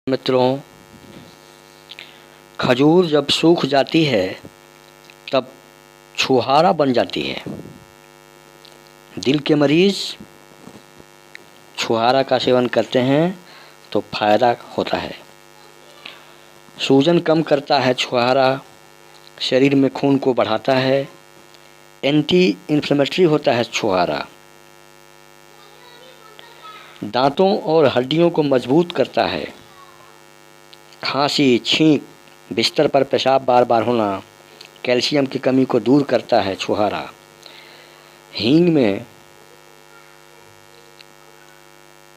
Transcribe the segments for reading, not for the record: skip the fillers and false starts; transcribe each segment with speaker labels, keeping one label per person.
Speaker 1: मित्रों, खजूर जब सूख जाती है तब छुहारा बन जाती है। दिल के मरीज छुहारा का सेवन करते हैं तो फायदा होता है। सूजन कम करता है छुहारा, शरीर में खून को बढ़ाता है, एंटी इन्फ्लेमेटरी होता है छुहारा, दांतों और हड्डियों को मजबूत करता है। खांसी, छींक, बिस्तर पर पेशाब बार बार होना, कैल्शियम की कमी को दूर करता है छुहारा। हींग में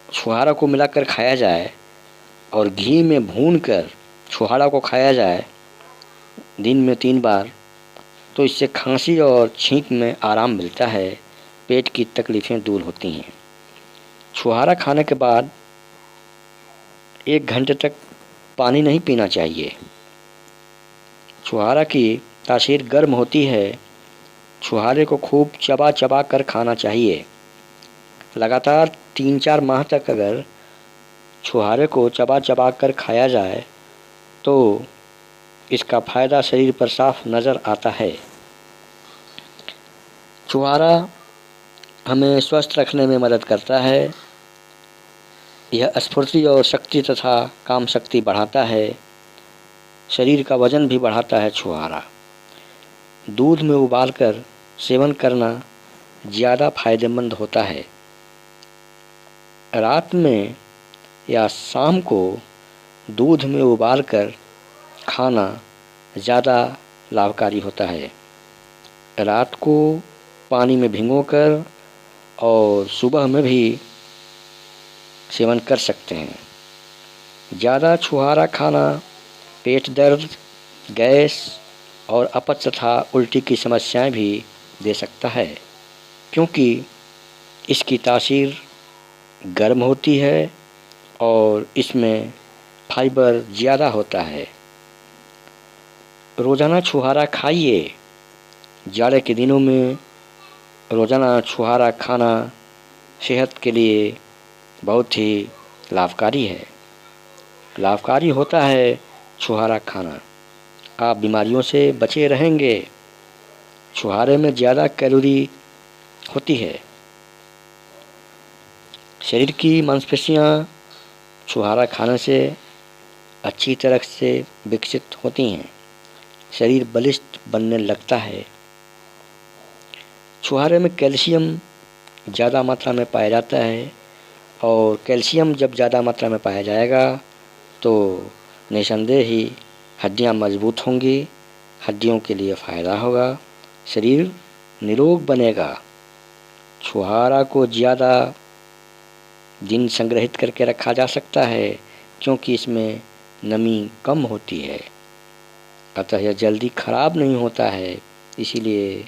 Speaker 1: छुहारा को मिलाकर खाया जाए और घी में भूनकर छुहारा को खाया जाए दिन में 3 बार, तो इससे खांसी और छींक में आराम मिलता है, पेट की तकलीफ़ें दूर होती हैं। छुहारा खाने के बाद 1 घंटे तक पानी नहीं पीना चाहिए। छुहारा की तासीर गर्म होती है। छुहारे को खूब चबा चबा कर खाना चाहिए। लगातार 3-4 माह तक अगर छुहारे को चबा चबा कर खाया जाए तो इसका फ़ायदा शरीर पर साफ नज़र आता है। छुहारा हमें स्वस्थ रखने में मदद करता है। यह स्फूर्ति और शक्ति तथा काम शक्ति बढ़ाता है। शरीर का वजन भी बढ़ाता है छुहारा। दूध में उबालकर सेवन करना ज़्यादा फायदेमंद होता है। रात में या शाम को दूध में उबालकर खाना ज़्यादा लाभकारी होता है। रात को पानी में भिगोकर और सुबह में भी सेवन कर सकते हैं। ज़्यादा छुहारा खाना पेट दर्द, गैस और अपच तथा उल्टी की समस्याएं भी दे सकता है, क्योंकि इसकी तासीर गर्म होती है और इसमें फाइबर ज़्यादा होता है। रोज़ाना छुहारा खाइए। जाड़े के दिनों में रोज़ाना छुहारा खाना सेहत के लिए बहुत ही लाभकारी है। लाभकारी होता है छुहारा खाना। आप बीमारियों से बचे रहेंगे। छुहारे में ज़्यादा कैलोरी होती है। शरीर की मांसपेशियां छुहारा खाने से अच्छी तरह से विकसित होती हैं। शरीर बलिष्ठ बनने लगता है। छुहारे में कैल्शियम ज़्यादा मात्रा में पाया जाता है और कैल्शियम जब ज़्यादा मात्रा में पाया जाएगा तो निसंदेह ही हड्डियाँ मजबूत होंगी, हड्डियों के लिए फ़ायदा होगा, शरीर निरोग बनेगा। छुहारा को ज़्यादा दिन संग्रहित करके रखा जा सकता है, क्योंकि इसमें नमी कम होती है, अतः यह जल्दी ख़राब नहीं होता है। इसीलिए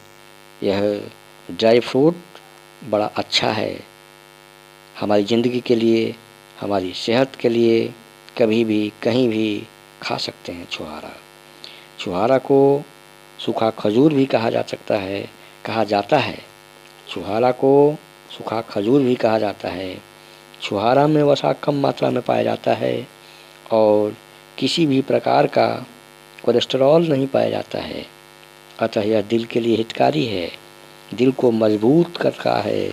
Speaker 1: यह ड्राई फ्रूट बड़ा अच्छा है हमारी ज़िंदगी के लिए, हमारी सेहत के लिए। कभी भी कहीं भी खा सकते हैं छुहारा। छुहारा को सूखा खजूर भी कहा जाता है। छुहारा को सूखा खजूर भी कहा जाता है। छुहारा में वसा कम मात्रा में पाया जाता है और किसी भी प्रकार का कोलेस्ट्रॉल नहीं पाया जाता है, अतः यह दिल के लिए हितकारी है। दिल को मजबूत करता है।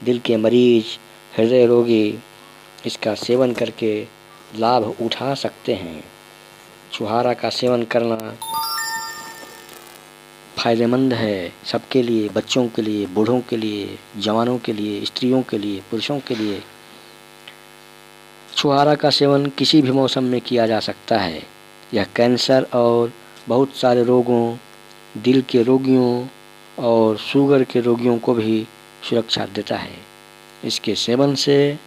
Speaker 1: दिल के मरीज, हृदय रोगी इसका सेवन करके लाभ उठा सकते हैं। छुहारा का सेवन करना फ़ायदेमंद है सबके लिए, बच्चों के लिए, बूढ़ों के लिए, जवानों के लिए, स्त्रियों के लिए, पुरुषों के लिए। छुहारा का सेवन किसी भी मौसम में किया जा सकता है। यह कैंसर और बहुत सारे रोगों, दिल के रोगियों और शुगर के रोगियों को भी सुरक्षा देता है। इसके सेवन से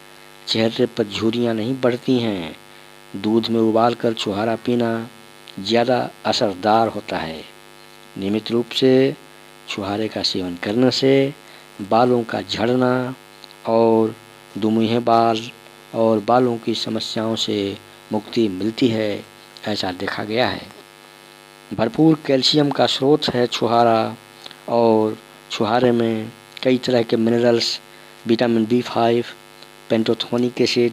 Speaker 1: चेहरे पर झुर्रियाँ नहीं बढ़ती हैं। दूध में उबालकर छुहारा पीना ज़्यादा असरदार होता है। नियमित रूप से छुहारे का सेवन करने से बालों का झड़ना और दुमुहे बाल और बालों की समस्याओं से मुक्ति मिलती है, ऐसा देखा गया है। भरपूर कैल्शियम का स्रोत है छुहारा और छुहारे में कई तरह के minerals, vitamin B5, pantothenic acid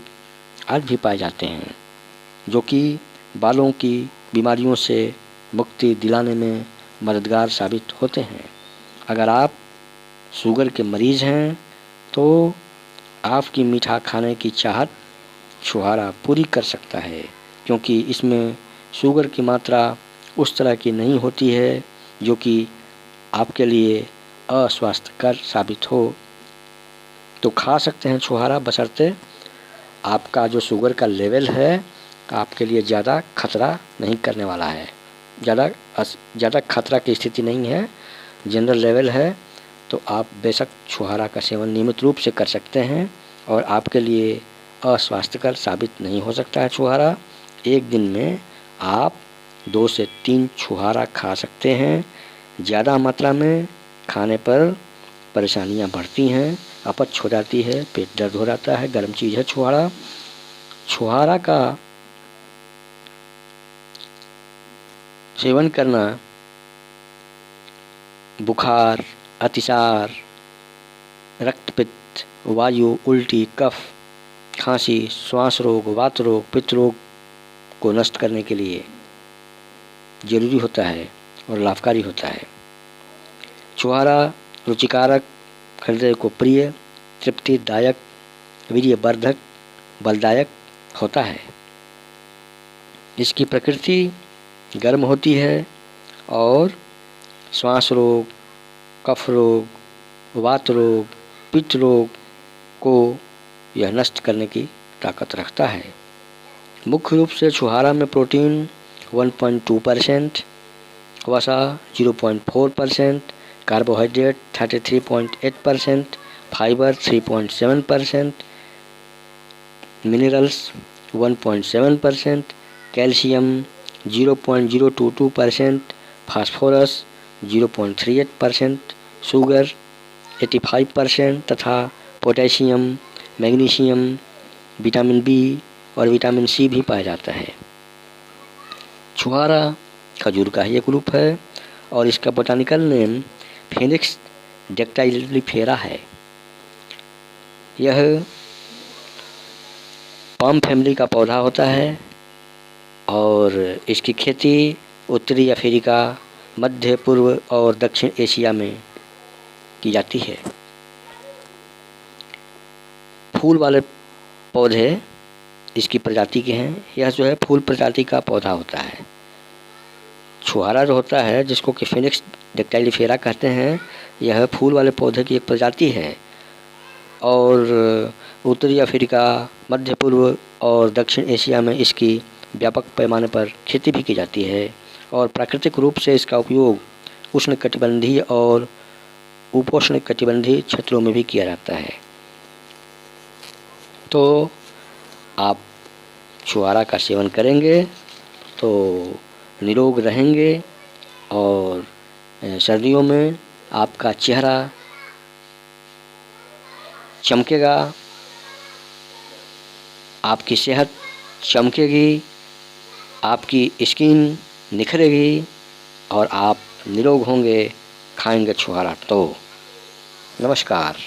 Speaker 1: आदि भी पाए जाते हैं। जो कि बालों की बीमारियों से मुक्ति दिलाने में मददगार साबित होते हैं। अगर आप शुगर के मरीज़ हैं तो आपकी मीठा खाने की चाहत छुहारा पूरी कर सकता है, क्योंकि इसमें शुगर की मात्रा उस तरह की नहीं होती है जो कि आपके लिए अस्वास्थ्यकर साबित हो। तो खा सकते हैं छुहारा, बशर्ते आपका जो शुगर का लेवल है आपके लिए ज़्यादा खतरा नहीं करने वाला है, ज़्यादा खतरा की स्थिति नहीं है, जनरल लेवल है, तो आप बेशक छुहारा का सेवन नियमित रूप से कर सकते हैं और आपके लिए अस्वास्थ्यकर साबित नहीं हो सकता है छुहारा। एक दिन में आप 2 से 3 छुहारा खा सकते हैं। ज़्यादा मात्रा में खाने पर परेशानियां बढ़ती हैं, अपच हो जाती है, पेट दर्द हो जाता है, गर्म चीज़ है छुहारा। छुहारा का सेवन करना बुखार, अतिसार, रक्तपित्त, वायु, उल्टी, कफ, खांसी, श्वास रोग, वात रोग, पित्त रोग को नष्ट करने के लिए जरूरी होता है और लाभकारी होता है। छुहारा रुचिकारक, हृदय को प्रिय, तृप्तिदायक, वीर्यवर्धक, बलदायक होता है। इसकी प्रकृति गर्म होती है और श्वास रोग, कफ रोग, वात रोग, पित्त रोग को यह नष्ट करने की ताकत रखता है। मुख्य रूप से छुहारा में प्रोटीन 1.2%, वसा 0.4%, carbohydrate 33.8%, fibre 3.7%, minerals 1.7%, calcium 0.022%, phosphorus 0.38%, sugar 85% तथा पोटेशियम, मैग्नीशियम, विटामिन बी और विटामिन सी भी पाया जाता है। छुहारा खजूर का ही एक ग्रुप है और इसका बोटानिकल नेम फिनिक्स डेक्टाइलिफेरा है। यह पाम फैमिली का पौधा होता है और इसकी खेती उत्तरी अफ्रीका, मध्य पूर्व और दक्षिण एशिया में की जाती है। फूल वाले पौधे इसकी प्रजाति के हैं। यह जो है फूल प्रजाति का पौधा होता है। छुहारा जो होता है, जिसको कि फिनिक्स डेक्टाइलिफेरा कहते हैं, यह फूल वाले पौधे की एक प्रजाति है और उत्तरी अफ्रीका, मध्य पूर्व और दक्षिण एशिया में इसकी व्यापक पैमाने पर खेती भी की जाती है और प्राकृतिक रूप से इसका उपयोग उष्णकटिबंधीय और उपोष्णकटिबंधीय क्षेत्रों में भी किया जाता है। तो आप छुहारा का सेवन करेंगे तो निरोग रहेंगे और सर्दियों में आपका चेहरा चमकेगा, आपकी सेहत चमकेगी, आपकी स्किन निखरेगी और आप निरोग होंगे खाएंगे छुहारा तो। नमस्कार।